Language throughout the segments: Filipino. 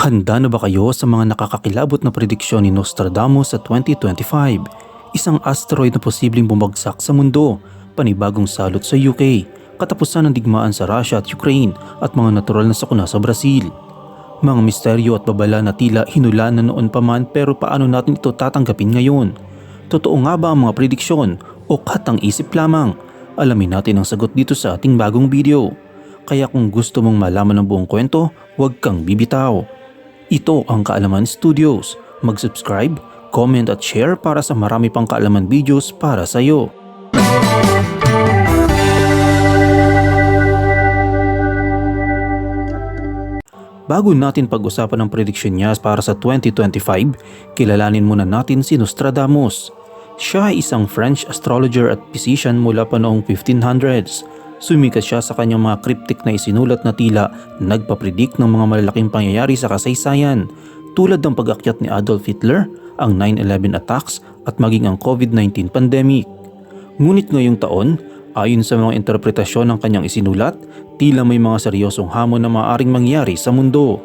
Handa na ba kayo sa mga nakakakilabot na prediksyon ni Nostradamus sa 2025? Isang asteroid na posibleng bumagsak sa mundo, panibagong salot sa UK, katapusan ng digmaan sa Russia at Ukraine at mga natural na sakuna sa Brazil. Mga misteryo at babala na tila hinulaan na noon pa man, pero paano natin ito tatanggapin ngayon? Totoo nga ba ang mga prediksyon o katang isip lamang? Alamin natin ang sagot dito sa ating bagong video. Kaya kung gusto mong malaman ang buong kwento, huwag kang bibitaw. Ito ang Kaalaman Studios. Mag-subscribe, comment at share para sa marami pang kaalaman videos para sa iyo. Bago natin pag-usapan ang prediksyon niya para sa 2025, kilalanin muna natin si Nostradamus. Siya ay isang French astrologer at physician mula pa noong 1500s. Sumikat siya sa kanyang mga cryptic na isinulat na tila nagpapredict ng mga malalaking pangyayari sa kasaysayan, tulad ng pag-akyat ni Adolf Hitler, ang 9/11 attacks at maging ang COVID-19 pandemic. Ngunit ngayong taon, ayon sa mga interpretasyon ng kanyang isinulat, tila may mga seryosong hamon na maaaring mangyari sa mundo.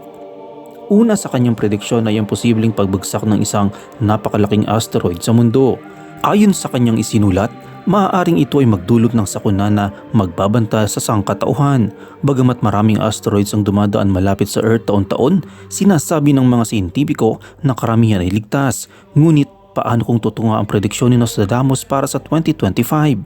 Una sa kanyang prediksyon ay ang posibleng pagbagsak ng isang napakalaking asteroid sa mundo. Ayon sa kanyang isinulat, maaaring ito ay magdulot ng sakuna na magbabanta sa sangkatauhan. Bagamat maraming asteroids ang dumadaan malapit sa Earth taon-taon, sinasabi ng mga siyentipiko na karamihan ay ligtas. Ngunit paano kung totoo nga ang prediksyon ni Nostradamus para sa 2025?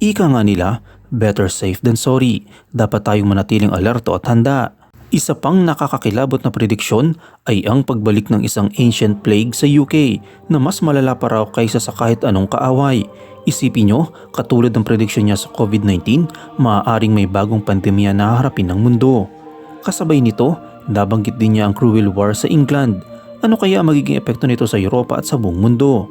Ika nga nila, better safe than sorry. Dapat tayong manatiling alerto at handa. Isa pang nakakakilabot na prediksyon ay ang pagbalik ng isang ancient plague sa UK na mas malala pa raw kaysa sa kahit anong kaaway. Isipin nyo, katulad ng prediksyon niya sa COVID-19, maaaring may bagong pandemya na haharapin ng mundo. Kasabay nito, nabanggit din niya ang cruel war sa England. Ano kaya magiging epekto nito sa Europa at sa buong mundo?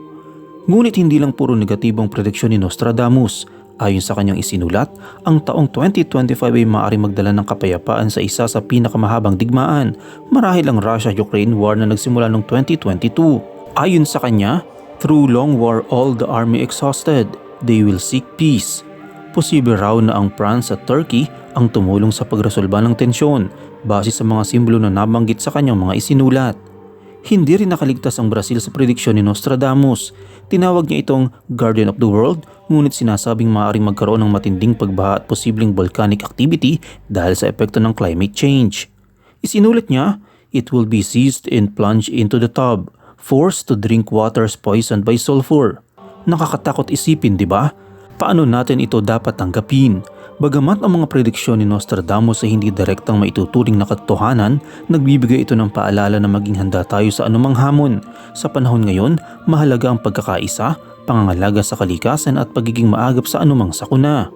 Ngunit hindi lang puro negatibong prediksyon ni Nostradamus. Ayon sa kanyang isinulat, ang taong 2025 ay maaaring magdala ng kapayapaan sa isa sa pinakamahabang digmaan, marahil ang Russia-Ukraine war na nagsimula noong 2022. Ayon sa kanya, through long war all the army exhausted, they will seek peace. Posible raw na ang France at Turkey ang tumulong sa pagresolba ng tensyon base sa mga simbolo na nabanggit sa kanyang mga isinulat. Hindi rin nakaligtas ang Brazil sa prediksyon ni Nostradamus. Tinawag niya itong Guardian of the World, ngunit sinasabing maaaring magkaroon ng matinding pagbaha at posibleng volcanic activity dahil sa epekto ng climate change. Isinulat niya, it will be seized and plunged into the tub, forced to drink waters poisoned by sulfur. Nakakatakot isipin, di ba? Paano natin ito dapat tanggapin? Bagamat ang mga prediksyon ni Nostradamus ay hindi direktang maituturing na katotohanan, nagbibigay ito ng paalala na maging handa tayo sa anumang hamon. Sa panahon ngayon, mahalaga ang pagkakaisa, pangangalaga sa kalikasan at pagiging maagap sa anumang sakuna.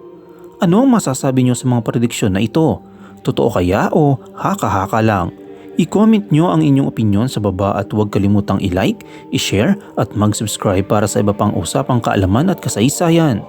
Ano ang masasabi niyo sa mga prediksyon na ito? Totoo kaya o haka-haka lang? I-comment nyo ang inyong opinyon sa baba at huwag kalimutang i-like, i-share at mag-subscribe para sa iba pang usapang kaalaman at kasaysayan.